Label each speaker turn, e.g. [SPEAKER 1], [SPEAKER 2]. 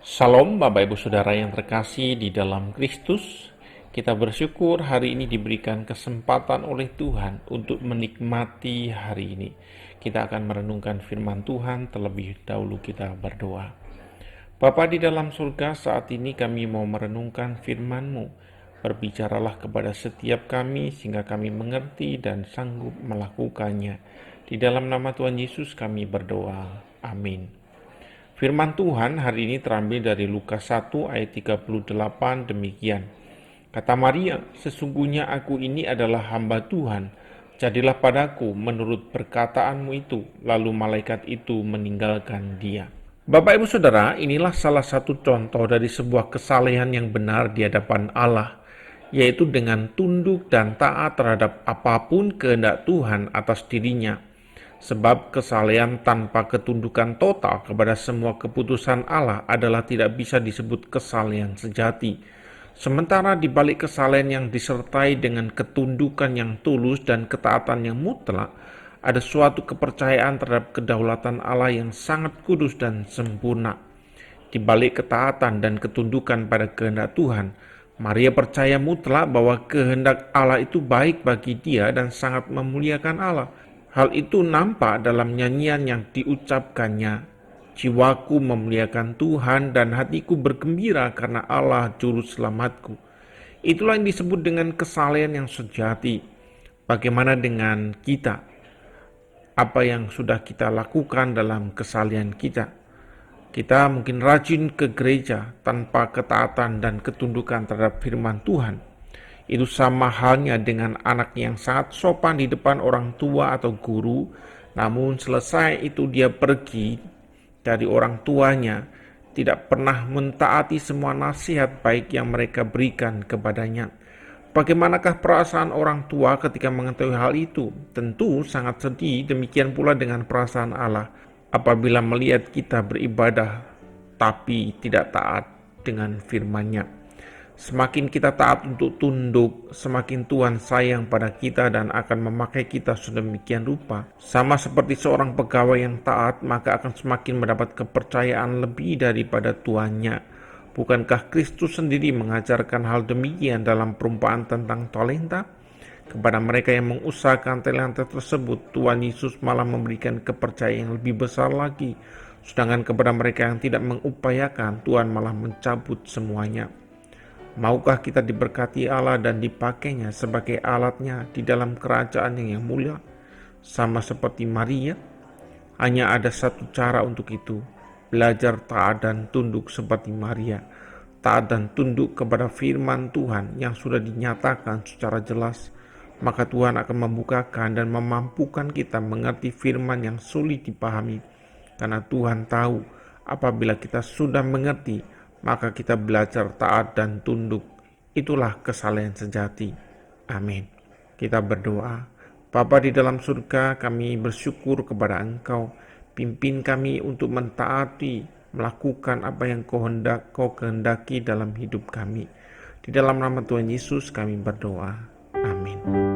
[SPEAKER 1] Shalom Bapak Ibu Saudara yang terkasih di dalam Kristus. Kita bersyukur hari ini diberikan kesempatan oleh Tuhan untuk menikmati hari ini. Kita akan merenungkan firman Tuhan, terlebih dahulu kita berdoa. Bapa di dalam surga, saat ini kami mau merenungkan firman-Mu. Berbicaralah kepada setiap kami sehingga kami mengerti dan sanggup melakukannya. Di dalam nama Tuhan Yesus kami berdoa. Amin. Firman Tuhan hari ini terambil dari Lukas 1 ayat 38 demikian. Kata Maria, sesungguhnya aku ini adalah hamba Tuhan, jadilah padaku menurut perkataanmu itu. Lalu malaikat itu meninggalkan dia. Bapak Ibu Saudara, inilah salah satu contoh dari sebuah kesalehan yang benar di hadapan Allah, yaitu dengan tunduk dan taat terhadap apapun kehendak Tuhan atas dirinya. Sebab kesalehan tanpa ketundukan total kepada semua keputusan Allah adalah tidak bisa disebut kesalehan sejati. Sementara di balik kesalehan yang disertai dengan ketundukan yang tulus dan ketaatan yang mutlak, ada suatu kepercayaan terhadap kedaulatan Allah yang sangat kudus dan sempurna. Di balik ketaatan dan ketundukan pada kehendak Tuhan, Maria percaya mutlak bahwa kehendak Allah itu baik bagi dia dan sangat memuliakan Allah. Hal itu nampak dalam nyanyian yang diucapkannya. Jiwaku memuliakan Tuhan dan hatiku bergembira karena Allah juru selamatku. Itulah yang disebut dengan kesalehan yang sejati. Bagaimana dengan kita? Apa yang sudah kita lakukan dalam kesalehan kita? Kita mungkin rajin ke gereja tanpa ketaatan dan ketundukan terhadap firman Tuhan. Itu sama halnya dengan anak yang sangat sopan di depan orang tua atau guru, namun selesai itu dia pergi dari orang tuanya, tidak pernah mentaati semua nasihat baik yang mereka berikan kepadanya. Bagaimanakah perasaan orang tua ketika mengetahui hal itu? Tentu sangat sedih, demikian pula dengan perasaan Allah apabila melihat kita beribadah tapi tidak taat dengan firman-Nya. Semakin kita taat untuk tunduk, semakin Tuhan sayang pada kita dan akan memakai kita sedemikian rupa. Sama seperti seorang pegawai yang taat, maka akan semakin mendapat kepercayaan lebih daripada tuannya. Bukankah Kristus sendiri mengajarkan hal demikian dalam perumpamaan tentang talenta? Kepada mereka yang mengusahakan talenta tersebut, Tuhan Yesus malah memberikan kepercayaan yang lebih besar lagi. Sedangkan kepada mereka yang tidak mengupayakan, Tuhan malah mencabut semuanya. Maukah kita diberkati Allah dan dipakainya sebagai alatnya di dalam kerajaan yang mulia? Sama seperti Maria, hanya ada satu cara untuk itu, belajar taat dan tunduk seperti Maria. Taat dan tunduk kepada firman Tuhan yang sudah dinyatakan secara jelas, maka Tuhan akan membukakan dan memampukan kita mengerti firman yang sulit dipahami. Karena Tuhan tahu apabila kita sudah mengerti, maka kita belajar taat dan tunduk. Itulah kesalehan sejati. Amin. Kita berdoa. Bapa di dalam surga, kami bersyukur kepada Engkau. Pimpin kami untuk mentaati, melakukan apa yang Kau kehendaki dalam hidup kami. Di dalam nama Tuhan Yesus kami berdoa. Amin.